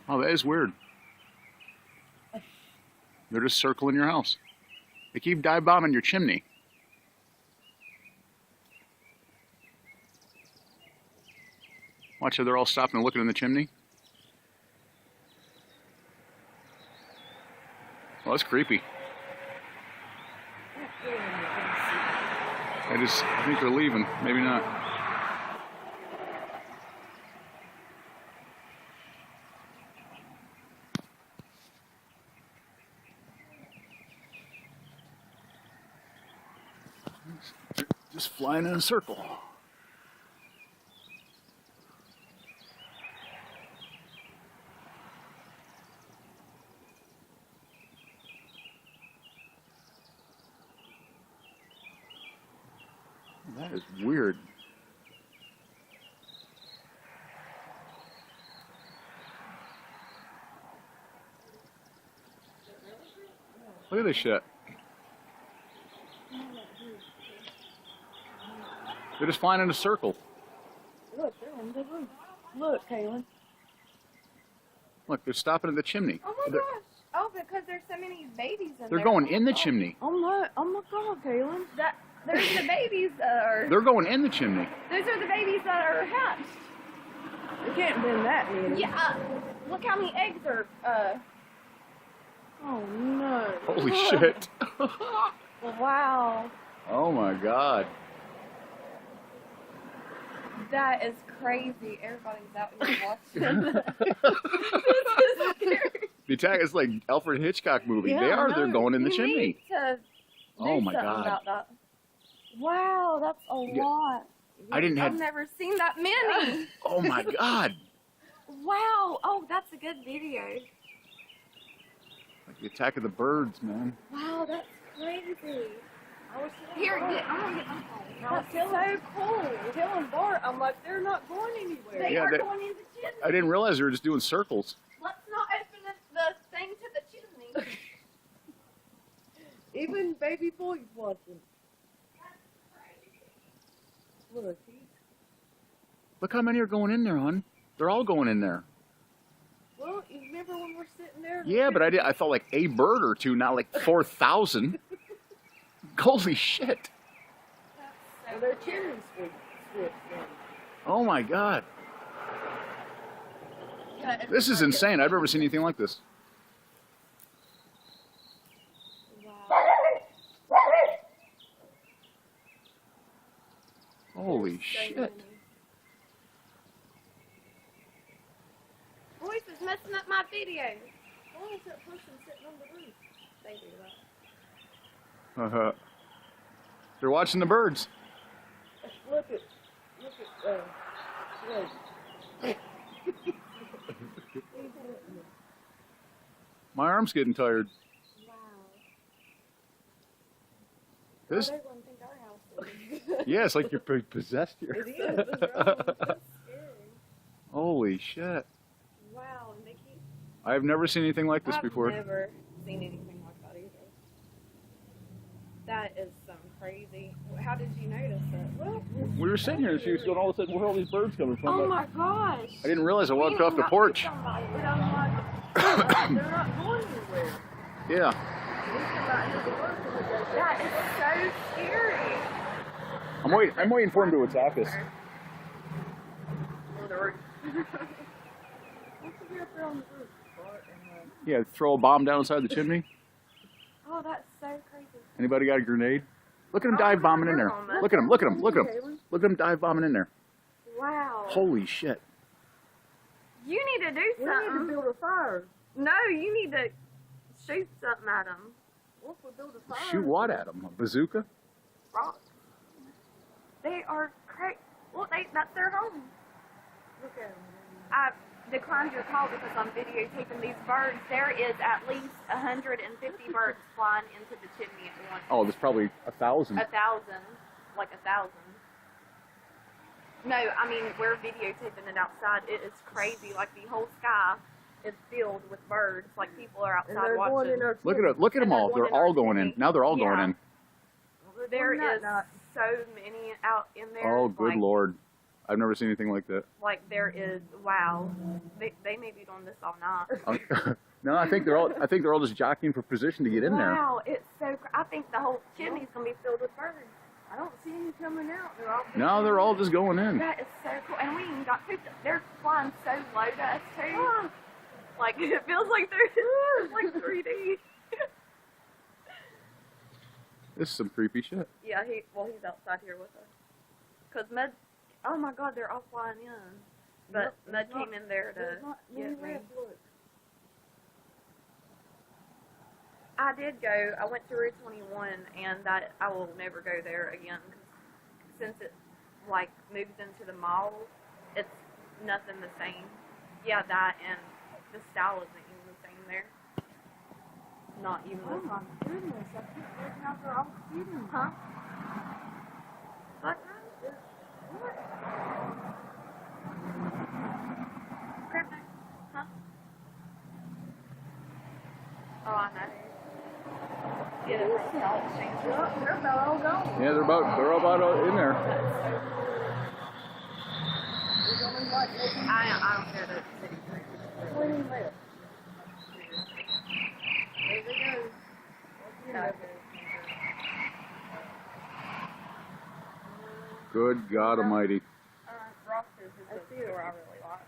Oh, that is weird. They're just circling your house. They keep dive bombing your chimney. Watch how they're all stopping and looking in the chimney. Well, that's creepy. I think they're leaving. Maybe not. Just flying in a circle. That is weird. Look at this shit. They're just flying in a circle. Look, they're in the roof. Look, Kaylin. Look, they're stopping at the chimney. Oh my gosh. Oh, because there's so many babies in there. They're going in the chimney. Oh my God, Kaylin. There's the babies that are... They're going in the chimney. Those are the babies that are hatched. It can't be that many. Yeah, look how many eggs are, Oh no. Holy shit. Wow. Oh my God. That is crazy. Everybody's out here watching. This is scary. The attack is like Alfred Hitchcock movie. Yeah, They I are. know. They're going in the You chimney. need to Oh do my something God. about that. Wow, that's a lot. I didn't I've have. never seen that many. Oh my God. Wow. Oh, that's a good video. Like the attack of the birds, man. Wow, that's crazy. I was Here, I'm gonna get my phone. That's so cool. Telling Bart, I'm like, they're not going anywhere. They Yeah, are they- going in the chimney. I didn't realize they were just doing circles. Let's not open the thing to the chimney. Even baby boy's watching. Look, Look how many are going in there, hon. They're all going in there. well, you remember when we're sitting there? Yeah, but I thought like a bird or two, not like 4,000. Holy shit. Well, they're chimney sweeps. Oh my God. Yeah, This is insane. I've never seen anything like this. Wow. Holy So shit. many. Voice is messing up my video. Why is that person sitting on the roof? They do that. They're watching the birds. Look at, look. My arm's getting tired. Wow. This, They wouldn't think our house is. yeah, it's like you're possessed here. It is. It's wrong. That's scary. Holy shit. Wow, Nikki. I've never seen anything like this before. I've never seen anything like that either. That is some crazy. How did you notice it? Well, We were sitting here and she was going, all of a sudden, where are all these birds coming from? oh my gosh. I didn't realize I walked off the porch. But I'm like, they're not going anywhere. Yeah. We cannot hear the words of it. That is so scary. I'm waiting for him to attack us. On the roof. What's the up there on the roof? Bart and, Yeah, throw a bomb down inside the chimney. Oh, that's so crazy. Anybody got a grenade? Look at him dive bombing in there. Look at him, look at him, look at him. Look at him dive bombing in there. Wow. Holy shit. You need to do we need to something. build a fire. No, you need to shoot something at them. What if we build a fire? Shoot what at him? A bazooka? Rocks. They are crazy. Well, that's their home. Look at them. I declined your call because I'm videotaping these birds. There is at least 150 birds flying into the chimney at once. Oh, there's probably 1,000. 1,000. Like 1,000. No, I mean, we're videotaping it outside. It is crazy. Like, the whole sky is filled with birds. Like, people are And outside they're going watching. in our Look chimney. at it. Look at them And they're all. going They're in our all going in. chimney. Now they're all going Yeah. in. They're There going is night-night. so many out in there. Oh, It's good like, Lord. I've never seen anything like that. Like there is, wow. They may be doing this all night. No, I think they're all just jockeying for position to get in there. Wow, it's so. I think the whole chimney's gonna be filled with birds. I don't see any coming out. They're all. No, they're all just going in. That is so cool, and we even got to. They're flying so low to us too. Like it feels like they're like 3D. This is some creepy shit. Yeah, he's outside here with us. Cause Mud, oh my God, they're all flying in. But Mud came in there to get me. I did go. I went to Route 21, and I will never go there again. Since it like moves into the mall, it's nothing the same. Yeah, that and the style isn't even the same there. Not even Oh the my goodness! I keep looking out there all feeding. Huh? What? What? Crap. Huh? Oh, I know. Yeah, They're about all gone. Yeah, they're all about in there. There's only like maybe I don't care that. 20 left. There they go. Yeah. Good God Almighty. Ross is a store I really like.